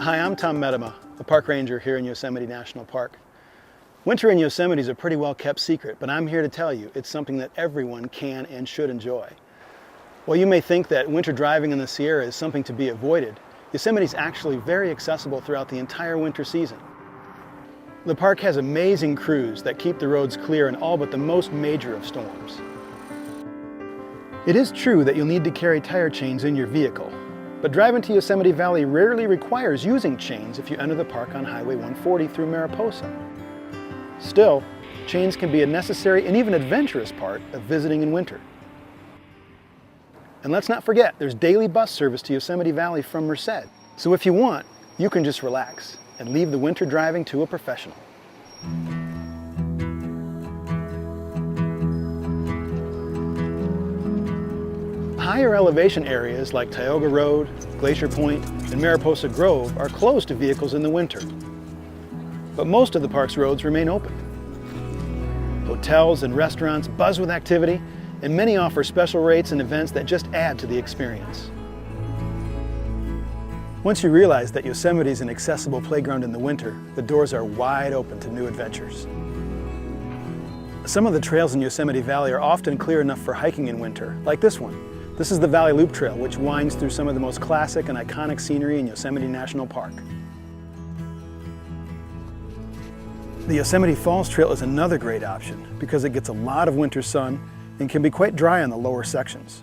Hi, I'm Tom Medema, the park ranger here in Yosemite National Park. Winter in Yosemite is a pretty well kept secret, but I'm here to tell you it's something that everyone can and should enjoy. While you may think that winter driving in the Sierra is something to be avoided, Yosemite is actually very accessible throughout the entire winter season. The park has amazing crews that keep the roads clear in all but the most major of storms. It is true that you'll need to carry tire chains in your vehicle, but driving to Yosemite Valley rarely requires using chains if you enter the park on Highway 140 through Mariposa. Still, chains can be a necessary and even adventurous part of visiting in winter. And let's not forget, there's daily bus service to Yosemite Valley from Merced. So if you want, you can just relax and leave the winter driving to a professional. Higher elevation areas like Tioga Road, Glacier Point, and Mariposa Grove are closed to vehicles in the winter. But most of the park's roads remain open. Hotels and restaurants buzz with activity, and many offer special rates and events that just add to the experience. Once you realize that Yosemite is an accessible playground in the winter, the doors are wide open to new adventures. Some of the trails in Yosemite Valley are often clear enough for hiking in winter, like this one. This is the Valley Loop Trail, which winds through some of the most classic and iconic scenery in Yosemite National Park. The Yosemite Falls Trail is another great option because it gets a lot of winter sun and can be quite dry on the lower sections.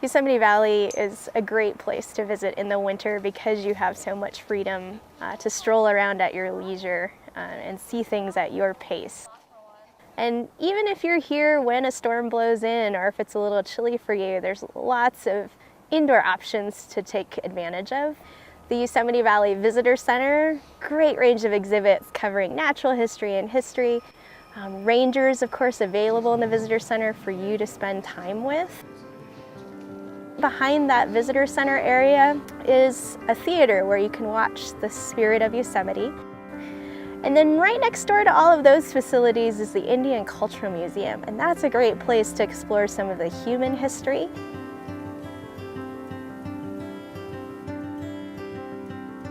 Yosemite Valley is a great place to visit in the winter because you have so much freedom to stroll around at your leisure and see things at your pace. And even if you're here when a storm blows in or if it's a little chilly for you, there's lots of indoor options to take advantage of. The Yosemite Valley Visitor Center, great range of exhibits covering natural history and history. Rangers, of course, available in the Visitor Center for you to spend time with. Behind that Visitor Center area is a theater where you can watch The Spirit of Yosemite. And then right next door to all of those facilities is the Indian Cultural Museum, and that's a great place to explore some of the human history.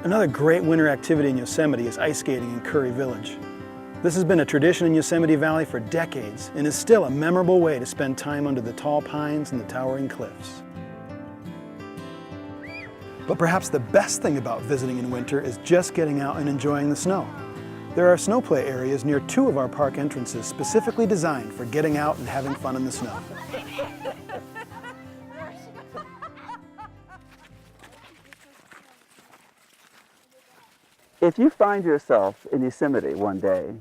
Another great winter activity in Yosemite is ice skating in Curry Village. This has been a tradition in Yosemite Valley for decades and is still a memorable way to spend time under the tall pines and the towering cliffs. But perhaps the best thing about visiting in winter is just getting out and enjoying the snow. There are snow play areas near 2 of our park entrances specifically designed for getting out and having fun in the snow. If you find yourself in Yosemite one day,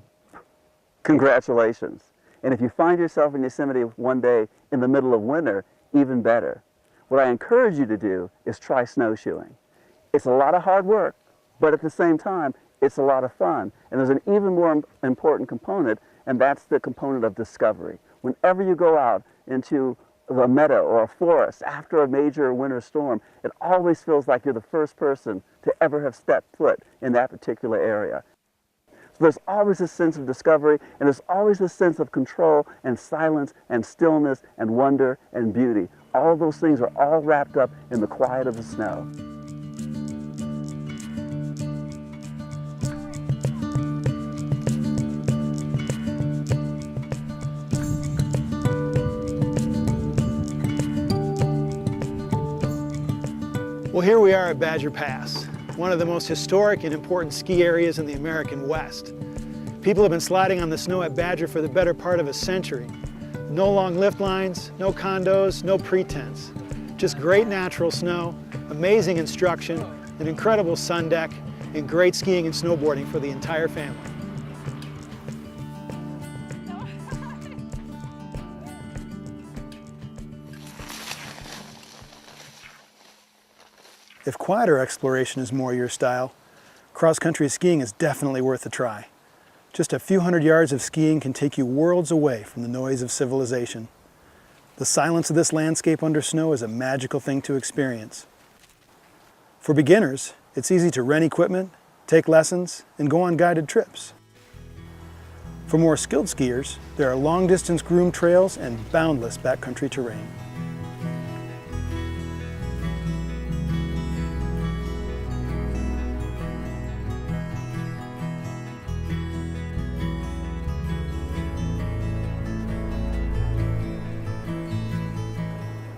congratulations. And if you find yourself in Yosemite one day in the middle of winter, even better. What I encourage you to do is try snowshoeing. It's a lot of hard work, but at the same time, it's a lot of fun. And there's an even more important component, and that's the component of discovery. Whenever you go out into a meadow or a forest after a major winter storm, it always feels like you're the first person to ever have stepped foot in that particular area. So there's always a sense of discovery, and there's always a sense of control and silence and stillness and wonder and beauty. All of those things are all wrapped up in the quiet of the snow. Well, here we are at Badger Pass, one of the most historic and important ski areas in the American West. People have been sliding on the snow at Badger for the better part of a century. No long lift lines, no condos, no pretense. Just great natural snow, amazing instruction, an incredible sun deck, and great skiing and snowboarding for the entire family. If quieter exploration is more your style, cross-country skiing is definitely worth a try. Just a few hundred yards of skiing can take you worlds away from the noise of civilization. The silence of this landscape under snow is a magical thing to experience. For beginners, it's easy to rent equipment, take lessons, and go on guided trips. For more skilled skiers, there are long-distance groomed trails and boundless backcountry terrain.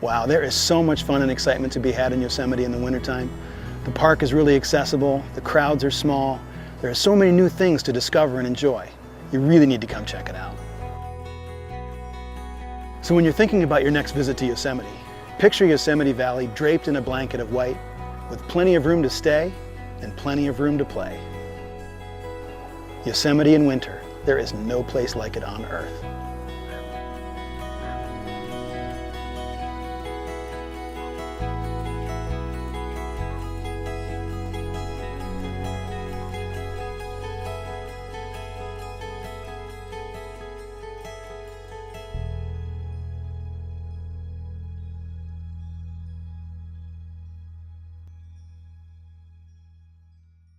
Wow, there is so much fun and excitement to be had in Yosemite in the wintertime. The park is really accessible, the crowds are small, there are so many new things to discover and enjoy. You really need to come check it out. So when you're thinking about your next visit to Yosemite, picture Yosemite Valley draped in a blanket of white, with plenty of room to stay and plenty of room to play. Yosemite in winter, there is no place like it on earth.